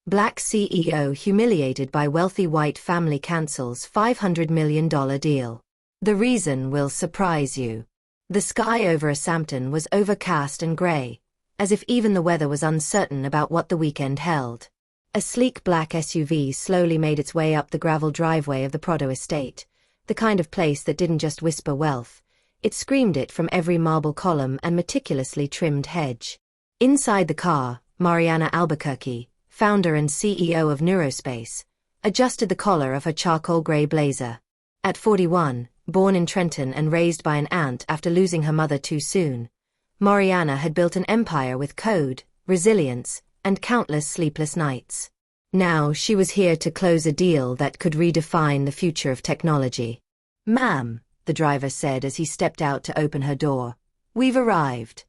Black CEO humiliated by wealthy white family cancels $500 million deal. The reason will surprise you. The sky over Asampton was overcast and grey, as if even the weather was uncertain about what the weekend held. A sleek black SUV slowly made its way up the gravel driveway of the Prado estate, the kind of place that didn't just whisper wealth, it screamed it from every marble column and meticulously trimmed hedge. Inside the car, Mariana Albuquerque, founder and CEO of Neurospace, adjusted the collar of her charcoal grey blazer. At 41, born in Trenton and raised by an aunt after losing her mother too soon, Mariana had built an empire with code, resilience, and countless sleepless nights. Now she was here to close a deal that could redefine the future of technology. "Ma'am," the driver said as he stepped out to open her door, "we've arrived."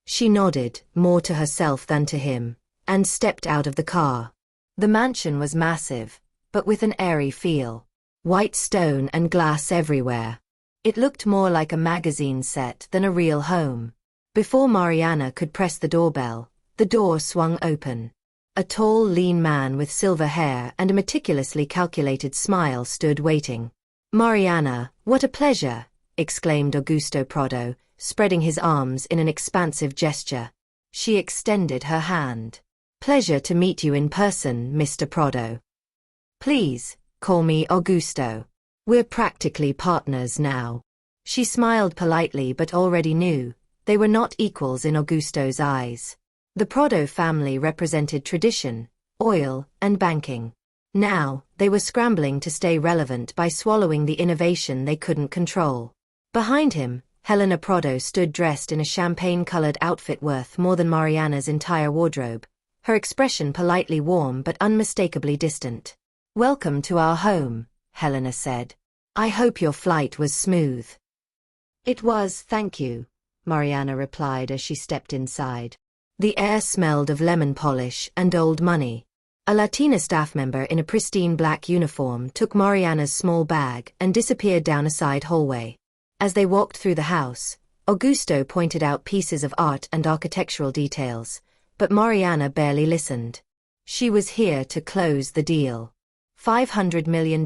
She nodded, more to herself than to him, and stepped out of the car. The mansion was massive, but with an airy feel. White stone and glass everywhere. It looked more like a magazine set than a real home. Before Mariana could press the doorbell, the door swung open. A tall, lean man with silver hair and a meticulously calculated smile stood waiting. "Mariana, what a pleasure!" exclaimed Augusto Prado, spreading his arms in an expansive gesture. She extended her hand. "Pleasure to meet you in person, Mr. Prado. Please, call me Augusto. We're practically partners now." She smiled politely but already knew they were not equals in Augusto's eyes. The Prado family represented tradition, oil, and banking. Now, they were scrambling to stay relevant by swallowing the innovation they couldn't control. Behind him, Helena Prado stood dressed in a champagne-colored outfit worth more than Mariana's entire wardrobe, her expression politely warm but unmistakably distant. "Welcome to our home," Helena said. "I hope your flight was smooth." "It was, thank you," Mariana replied as she stepped inside. The air smelled of lemon polish and old money. A Latina staff member in a pristine black uniform took Mariana's small bag and disappeared down a side hallway. As they walked through the house, Augusto pointed out pieces of art and architectural details, but Mariana barely listened. She was here to close the deal. $500 million,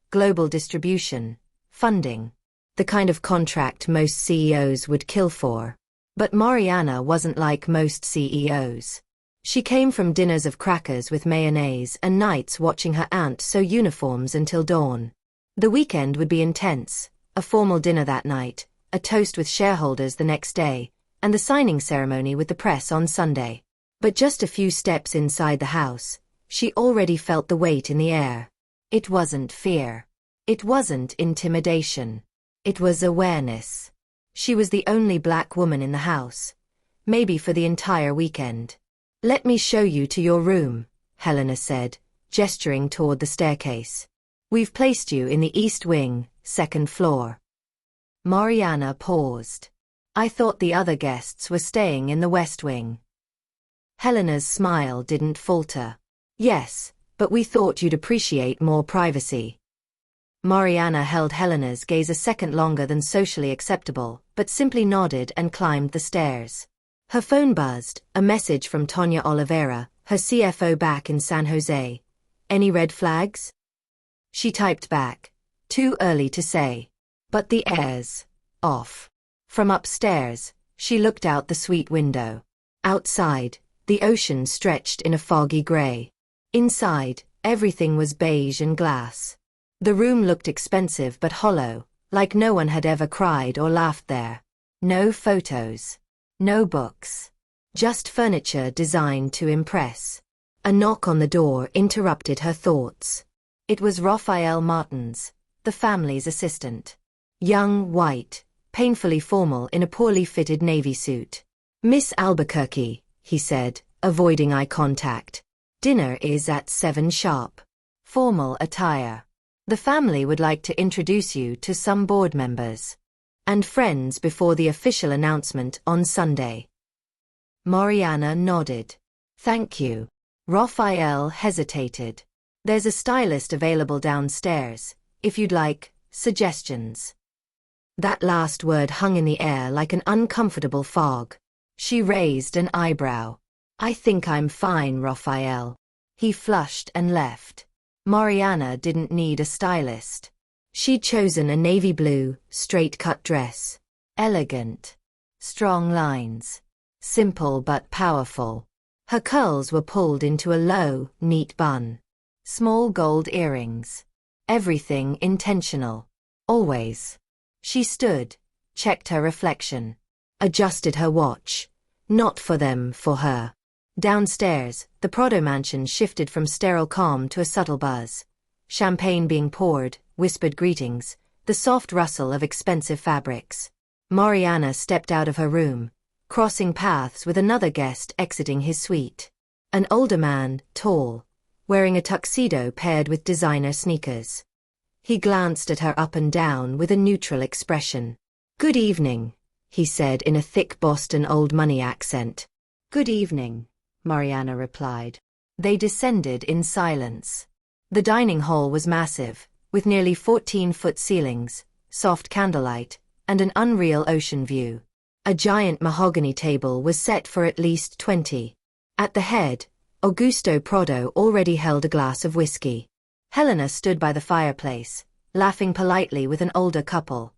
global distribution, funding. The kind of contract most CEOs would kill for. But Mariana wasn't like most CEOs. She came from dinners of crackers with mayonnaise and nights watching her aunt sew uniforms until dawn. The weekend would be intense, a formal dinner that night, a toast with shareholders the next day, and the signing ceremony with the press on Sunday. But just a few steps inside the house, she already felt the weight in the air. It wasn't fear. It wasn't intimidation. It was awareness. She was the only black woman in the house, maybe for the entire weekend. "Let me show you to your room," Helena said, gesturing toward the staircase. "We've placed you in the East Wing, second floor." Mariana paused. "I thought the other guests were staying in the West Wing." Helena's smile didn't falter. "Yes, but we thought you'd appreciate more privacy." Mariana held Helena's gaze a second longer than socially acceptable, but simply nodded and climbed the stairs. Her phone buzzed, a message from Tonya Oliveira, her CFO back in San Jose. "Any red flags?" She typed back, "Too early to say. But the air's off." From upstairs, she looked out the suite window. Outside, the ocean stretched in a foggy gray. Inside, everything was beige and glass. The room looked expensive but hollow, like no one had ever cried or laughed there. No photos. No books. Just furniture designed to impress. A knock on the door interrupted her thoughts. It was Raphael Martins, the family's assistant. Young, white, painfully formal in a poorly fitted navy suit. "Miss Albuquerque," he said, avoiding eye contact. "Dinner is at 7 sharp. Formal attire. The family would like to introduce you to some board members and friends before the official announcement on Sunday." Mariana nodded. "Thank you." Raphael hesitated. "There's a stylist available downstairs, if you'd like suggestions." That last word hung in the air like an uncomfortable fog. She raised an eyebrow. "I think I'm fine, Raphael." He flushed and left. Mariana didn't need a stylist. She'd chosen a navy blue, straight-cut dress. Elegant. Strong lines. Simple but powerful. Her curls were pulled into a low, neat bun. Small gold earrings. Everything intentional. Always. She stood, checked her reflection. Adjusted her watch. Not for them, for her. Downstairs, the Prado mansion shifted from sterile calm to a subtle buzz. Champagne being poured, whispered greetings, the soft rustle of expensive fabrics. Mariana stepped out of her room, crossing paths with another guest exiting his suite. An older man, tall, wearing a tuxedo paired with designer sneakers. He glanced at her up and down with a neutral expression. "Good evening," he said in a thick Boston old money accent. "Good evening," Mariana replied. They descended in silence. The dining hall was massive, with nearly 14-foot ceilings, soft candlelight, and an unreal ocean view. A giant mahogany table was set for at least 20. At the head, Augusto Prado already held a glass of whiskey. Helena stood by the fireplace, laughing politely with an older couple,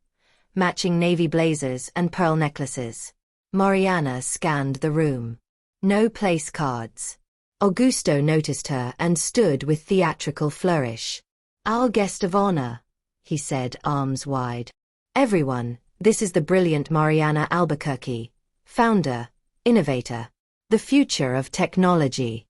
matching navy blazers and pearl necklaces. Mariana scanned the room. No place cards. Augusto noticed her and stood with theatrical flourish. "Our guest of honor," he said, arms wide. "Everyone, this is the brilliant Mariana Albuquerque, founder, innovator, the future of technology."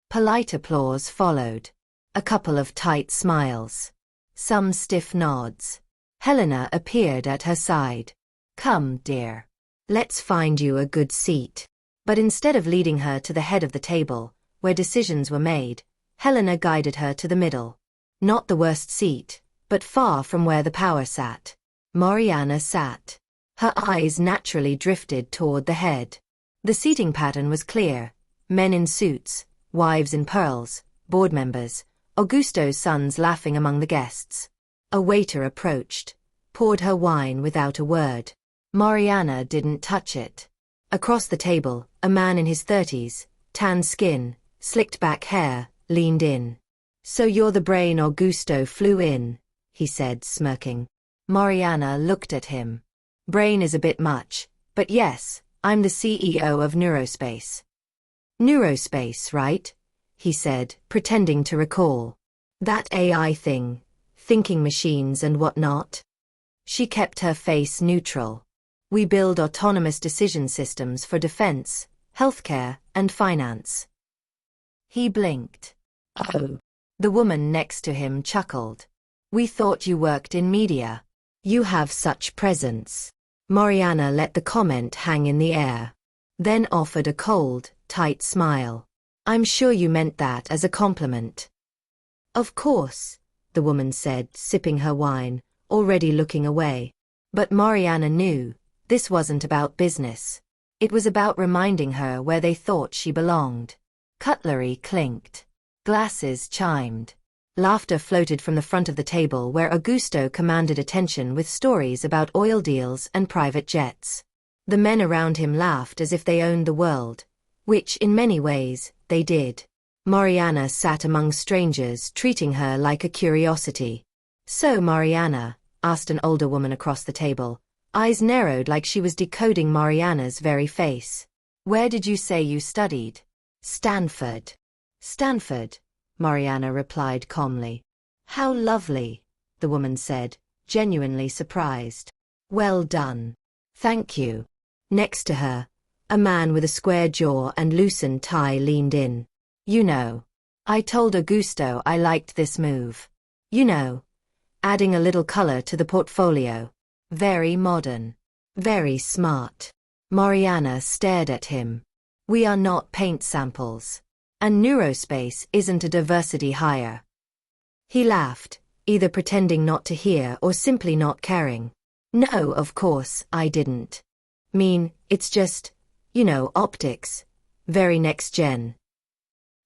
Polite applause followed. A couple of tight smiles. Some stiff nods. Helena appeared at her side. "Come, dear. Let's find you a good seat." But instead of leading her to the head of the table, where decisions were made, Helena guided her to the middle. Not the worst seat, but far from where the power sat. Mariana sat. Her eyes naturally drifted toward the head. The seating pattern was clear. Men in suits, wives in pearls, board members, Augusto's sons laughing among the guests. A waiter approached, poured her wine without a word. Mariana didn't touch it. Across the table, a man in his 30s, tan skin, slicked back hair, leaned in. "So you're the brain Augusto flew in," he said, smirking. Mariana looked at him. "Brain is a bit much, but yes, I'm the CEO of Neurospace." "Neurospace, right?" he said, pretending to recall. "That AI thing, thinking machines and whatnot?" She kept her face neutral. "We build autonomous decision systems for defense, healthcare, and finance." He blinked. "Oh." The woman next to him chuckled. "We thought you worked in media. You have such presence." Mariana let the comment hang in the air. Then offered a cold, tight smile. "I'm sure you meant that as a compliment." "Of course," the woman said, sipping her wine, already looking away. But Mariana knew, this wasn't about business. It was about reminding her where they thought she belonged. Cutlery clinked. Glasses chimed. Laughter floated from the front of the table where Augusto commanded attention with stories about oil deals and private jets. The men around him laughed as if they owned the world, which, in many ways, they did. Mariana sat among strangers, treating her like a curiosity. "So, Mariana," asked an older woman across the table, eyes narrowed like she was decoding Mariana's very face. "Where did you say you studied?" "Stanford." "Stanford," Mariana replied calmly. "How lovely," the woman said, genuinely surprised. "Well done. Thank you." Next to her, a man with a square jaw and loosened tie leaned in. "You know, I told Augusto I liked this move. You know, adding a little color to the portfolio. Very modern. Very smart." Mariana stared at him. "We are not paint samples. And Neurospace isn't a diversity hire." He laughed, either pretending not to hear or simply not caring. "No, of course, I didn't. Mean, it's just, optics. Very next gen."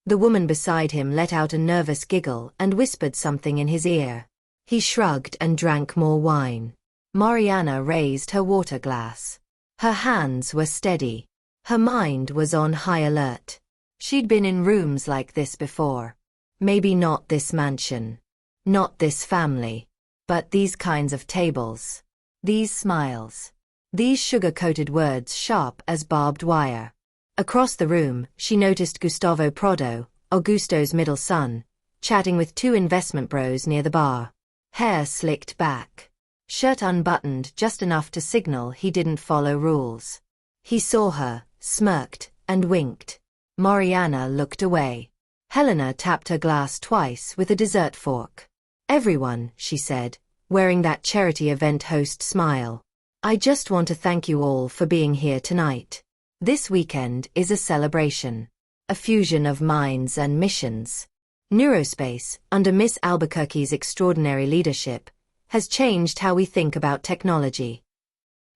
The woman beside him let out a nervous giggle and whispered something in his ear. He shrugged and drank more wine. Mariana raised her water glass. Her hands were steady. Her mind was on high alert. She'd been in rooms like this before. Maybe not this mansion. Not this family. But these kinds of tables. These smiles. These sugar-coated words sharp as barbed wire. Across the room, she noticed Gustavo Prado, Augusto's middle son, chatting with two investment bros near the bar. Hair slicked back. Shirt unbuttoned just enough to signal he didn't follow rules. He saw her, smirked, and winked. Mariana looked away. Helena tapped her glass twice with a dessert fork. "Everyone," she said, wearing that charity event host smile. "I just want to thank you all for being here tonight. This weekend is a celebration. A fusion of minds and missions. Neurospace, under Miss Albuquerque's extraordinary leadership, has changed how we think about technology."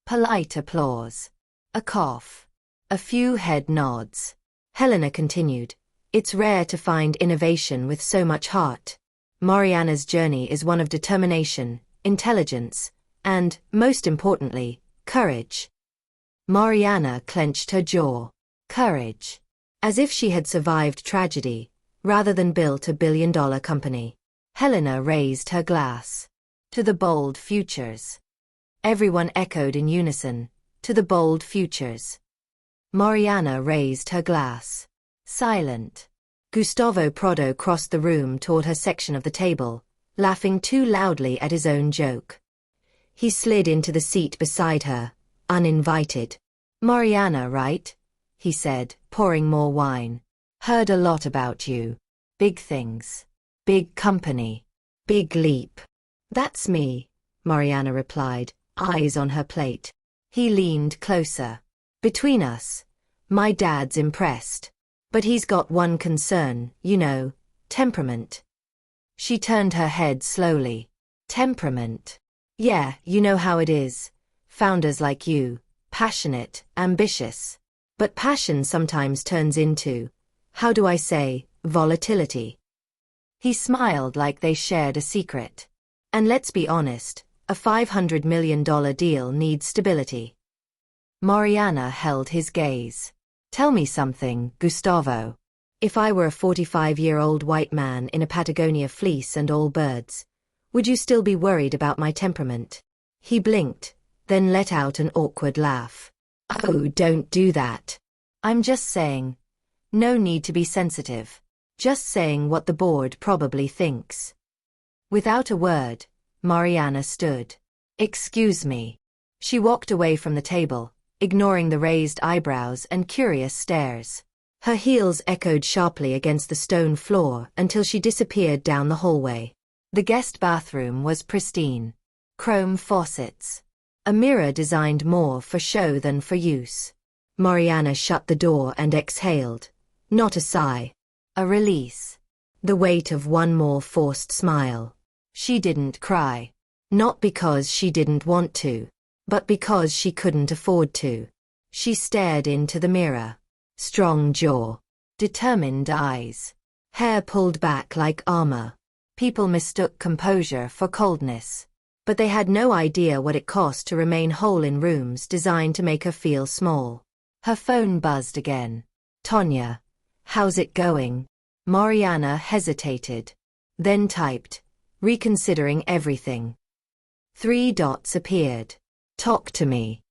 Polite applause. A cough. A few head nods. Helena continued, "It's rare to find innovation with so much heart. Mariana's journey is one of determination, intelligence, and, most importantly, courage." Mariana clenched her jaw. Courage. As if she had survived tragedy, rather than built a billion-dollar company. Helena raised her glass. "To the bold futures." Everyone echoed in unison, "To the bold futures." Mariana raised her glass. Silent. Gustavo Prado crossed the room toward her section of the table, laughing too loudly at his own joke. He slid into the seat beside her, uninvited. "Mariana, right?" he said, pouring more wine. "Heard a lot about you. Big things. Big company. Big leap." "That's me," Mariana replied, eyes on her plate. He leaned closer. "Between us, my dad's impressed. But he's got one concern, you know, temperament." She turned her head slowly. "Temperament? Yeah, you know how it is. Founders like you, passionate, ambitious. But passion sometimes turns into, how do I say, volatility." He smiled like they shared a secret. "And let's be honest, a $500 million deal needs stability." Mariana held his gaze. "Tell me something, Gustavo. If I were a 45-year-old white man in a Patagonia fleece and all birds, would you still be worried about my temperament?" He blinked, then let out an awkward laugh. "Oh, don't do that. I'm just saying. No need to be sensitive. Just saying what the board probably thinks." Without a word, Mariana stood. "Excuse me." She walked away from the table, ignoring the raised eyebrows and curious stares. Her heels echoed sharply against the stone floor until she disappeared down the hallway. The guest bathroom was pristine. Chrome faucets. A mirror designed more for show than for use. Mariana shut the door and exhaled. Not a sigh. A release. The weight of one more forced smile. She didn't cry. Not because she didn't want to, but because she couldn't afford to. She stared into the mirror. Strong jaw. Determined eyes. Hair pulled back like armor. People mistook composure for coldness. But they had no idea what it cost to remain whole in rooms designed to make her feel small. Her phone buzzed again. "Tonya. How's it going?" Mariana hesitated. Then typed, reconsidering everything. 3 dots appeared. "Talk to me."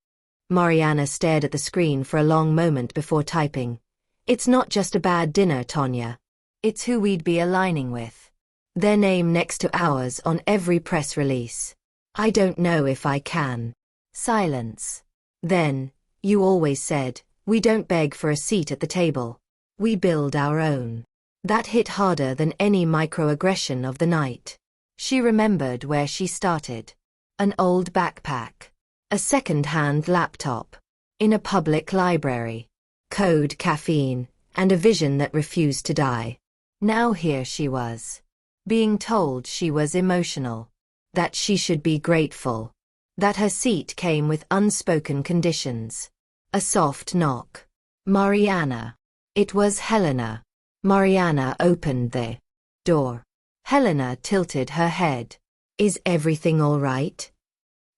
Mariana stared at the screen for a long moment before typing. "It's not just a bad dinner, Tonya. It's who we'd be aligning with. Their name next to ours on every press release. I don't know if I can." Silence. Then, "You always said, we don't beg for a seat at the table. We build our own." That hit harder than any microaggression of the night. She remembered where she started. An old backpack. A second-hand laptop. In a public library. Code, caffeine, and a vision that refused to die. Now here she was. Being told she was emotional. That she should be grateful. That her seat came with unspoken conditions. A soft knock. Mariana. It was Helena. Mariana opened the door. Helena tilted her head. "Is everything all right?"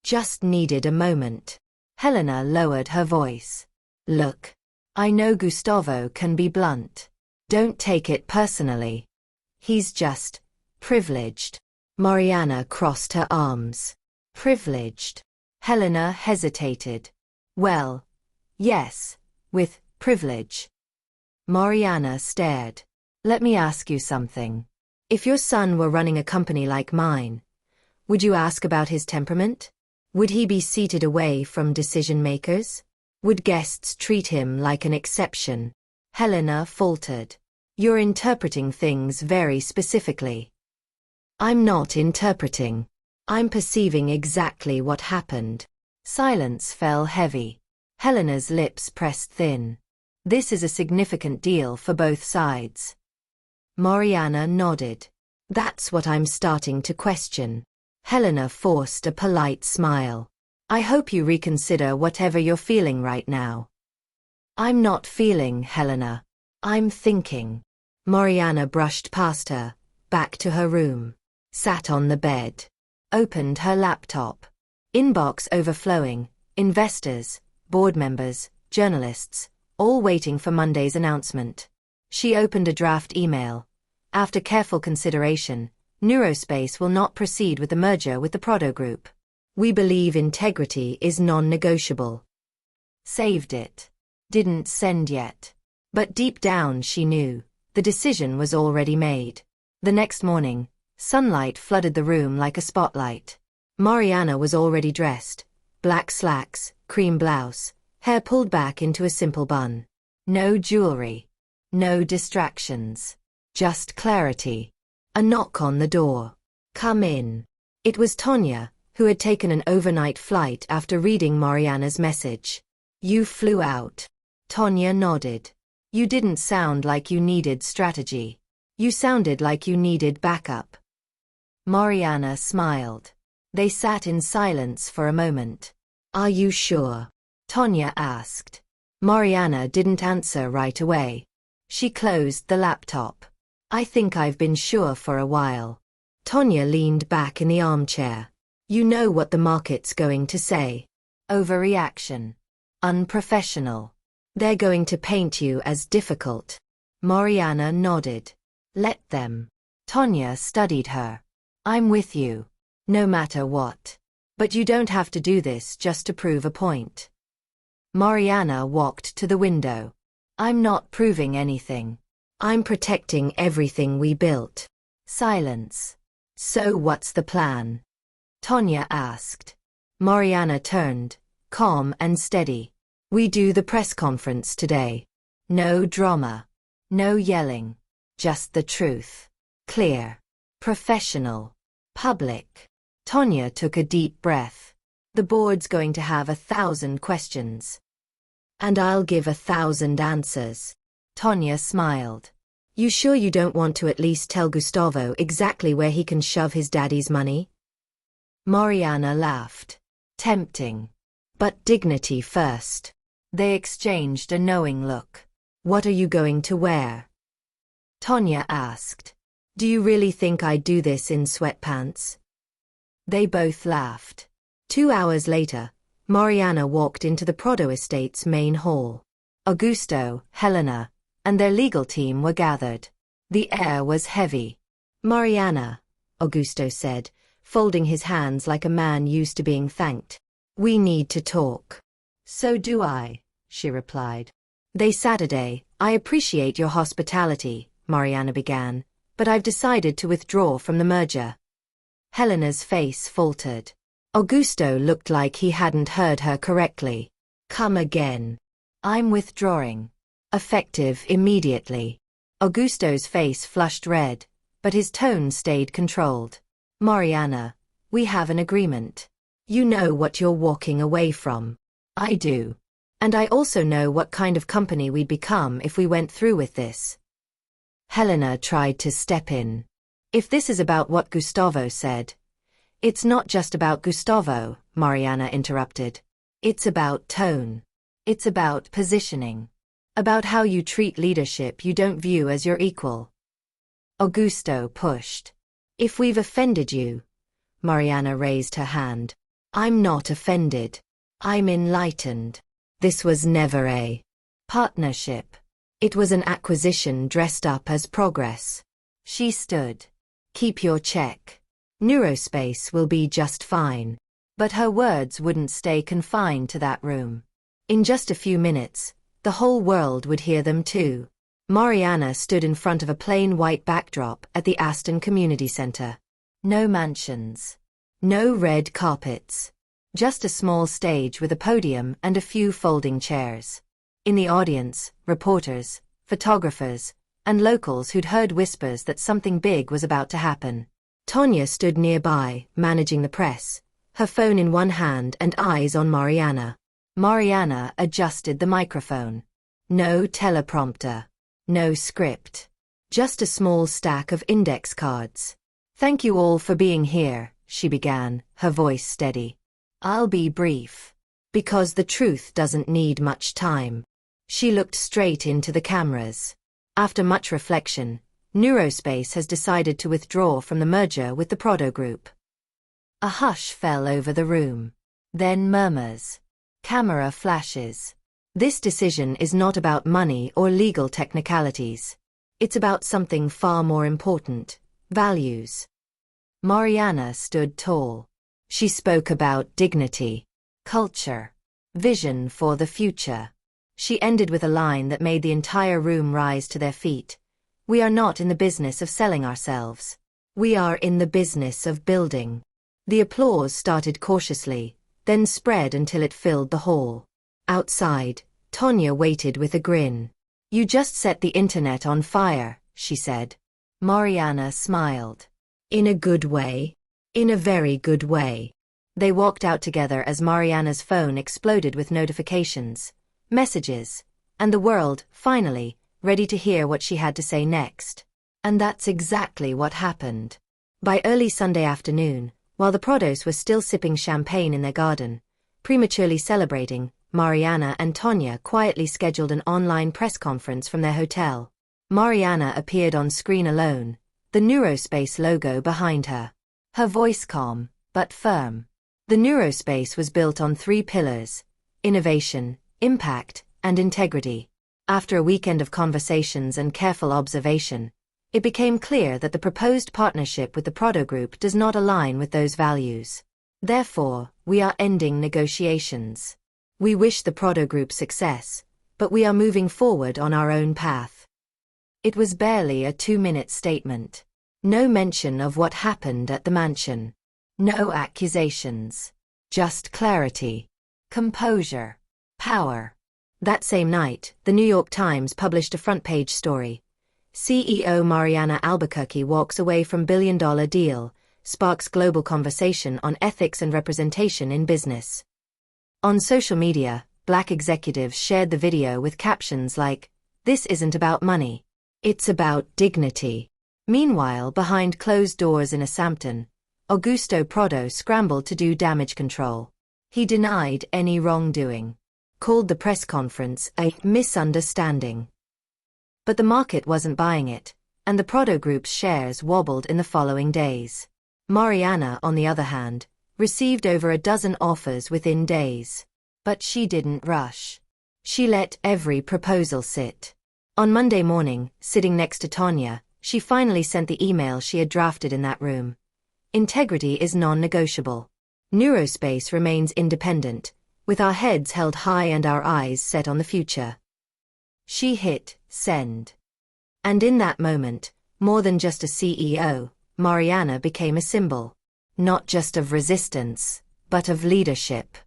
Just needed a moment. Helena lowered her voice. "Look. I know Gustavo can be blunt. Don't take it personally. He's just privileged. Mariana crossed her arms. Privileged. Helena hesitated. Well, yes, with privilege. Mariana stared. Let me ask you something. If your son were running a company like mine, would you ask about his temperament? Would he be seated away from decision makers? Would guests treat him like an exception? Helena faltered. You're interpreting things very specifically. I'm not interpreting. I'm perceiving exactly what happened. Silence fell heavy. Helena's lips pressed thin. This is a significant deal for both sides. Mariana nodded. That's what I'm starting to question. Helena forced a polite smile. I hope you reconsider whatever you're feeling right now. I'm not feeling, Helena. I'm thinking. Mariana brushed past her, back to her room, sat on the bed, opened her laptop. Inbox overflowing, investors, board members, journalists, all waiting for Monday's announcement. She opened a draft email. After careful consideration, Neurospace will not proceed with the merger with the Prado Group. We believe integrity is non-negotiable. Saved it. Didn't send yet. But deep down she knew. The decision was already made. The next morning, sunlight flooded the room like a spotlight. Mariana was already dressed. Black slacks, cream blouse, hair pulled back into a simple bun. No jewelry. No distractions. Just clarity. A knock on the door. Come in. It was Tonya, who had taken an overnight flight after reading Mariana's message. You flew out. Tonya nodded. You didn't sound like you needed strategy. You sounded like you needed backup. Mariana smiled. They sat in silence for a moment. Are you sure? Tonya asked. Mariana didn't answer right away. She closed the laptop. I think I've been sure for a while. Tonya leaned back in the armchair. You know what the market's going to say. Overreaction. Unprofessional. They're going to paint you as difficult. Mariana nodded. Let them. Tonya studied her. I'm with you. No matter what. But you don't have to do this just to prove a point. Mariana walked to the window. I'm not proving anything. I'm protecting everything we built. Silence. So what's the plan? Tonya asked. Mariana turned, calm and steady. We do the press conference today. No drama. No yelling. Just the truth. Clear. Professional. Public. Tonya took a deep breath. The board's going to have 1,000 questions. And I'll give 1,000 answers. Tonya smiled. You sure you don't want to at least tell Gustavo exactly where he can shove his daddy's money? Mariana laughed. Tempting. But dignity first. They exchanged a knowing look. What are you going to wear? Tonya asked. Do you really think I'd do this in sweatpants? They both laughed. 2 hours later, Mariana walked into the Prado estate's main hall. Augusto, Helena, and their legal team were gathered. The air was heavy. Mariana, Augusto said, folding his hands like a man used to being thanked. We need to talk. So do I, she replied. Saturday, I appreciate your hospitality, Mariana began, but I've decided to withdraw from the merger. Helena's face faltered. Augusto looked like he hadn't heard her correctly. Come again. I'm withdrawing. Effective immediately. Augusto's face flushed red, but his tone stayed controlled. Mariana, we have an agreement. You know what you're walking away from. I do. And I also know what kind of company we'd become if we went through with this. Helena tried to step in. If this is about what Gustavo said. It's not just about Gustavo, Mariana interrupted. It's about tone. It's about positioning. About how you treat leadership you don't view as your equal. Augusto pushed. If we've offended you. Mariana raised her hand. I'm not offended. I'm enlightened. This was never a partnership. It was an acquisition dressed up as progress. She stood. Keep your check. Neurospace will be just fine. But her words wouldn't stay confined to that room. In just a few minutes, the whole world would hear them too. Mariana stood in front of a plain white backdrop at the Aston Community Center. No mansions. No red carpets. Just a small stage with a podium and a few folding chairs. In the audience, reporters, photographers, and locals who'd heard whispers that something big was about to happen. Tonya stood nearby, managing the press, her phone in one hand and eyes on Mariana. Mariana adjusted the microphone. No teleprompter. No script. Just a small stack of index cards. Thank you all for being here, she began, her voice steady. I'll be brief. Because the truth doesn't need much time. She looked straight into the cameras. After much reflection, Neurospace has decided to withdraw from the merger with the Prado Group. A hush fell over the room. Then murmurs. Camera flashes. This decision is not about money or legal technicalities. It's about something far more important. Values. Mariana stood tall. She spoke about dignity, culture, vision for the future. She ended with a line that made the entire room rise to their feet. We are not in the business of selling ourselves. We are in the business of building. The applause started cautiously, then spread until it filled the hall. Outside, Tonya waited with a grin. You just set the internet on fire, she said. Mariana smiled. In a good way. In a very good way. They walked out together as Mariana's phone exploded with notifications, messages, and the world, finally, ready to hear what she had to say next. And that's exactly what happened. By early Sunday afternoon, while the Prados were still sipping champagne in their garden, prematurely celebrating, Mariana and Tonya quietly scheduled an online press conference from their hotel. Mariana appeared on screen alone, the Neurospace logo behind her. Her voice calm, but firm. The Neurospace was built on 3 pillars: innovation, impact, and integrity. After a weekend of conversations and careful observation, it became clear that the proposed partnership with the Prado Group does not align with those values. Therefore, we are ending negotiations. We wish the Prado Group success, but we are moving forward on our own path. It was barely a 2-minute statement. No mention of what happened at the mansion. No accusations. Just clarity. Composure. Power. That same night, the New York Times published a front-page story. CEO Mariana Albuquerque walks away from billion-dollar deal, sparks global conversation on ethics and representation in business. On social media, Black executives shared the video with captions like, "This isn't about money. It's about dignity." Meanwhile, behind closed doors in Asampton, Augusto Prado scrambled to do damage control. He denied any wrongdoing. Called the press conference a misunderstanding. But the market wasn't buying it, and the Prado Group's shares wobbled in the following days. Mariana, on the other hand, received over a dozen offers within days. But she didn't rush. She let every proposal sit. On Monday morning, sitting next to Tonya, she finally sent the email she had drafted in that room. Integrity is non-negotiable. Neurospace remains independent, with our heads held high and our eyes set on the future. She hit send. And in that moment, more than just a CEO, Mariana became a symbol. Not just of resistance, but of leadership.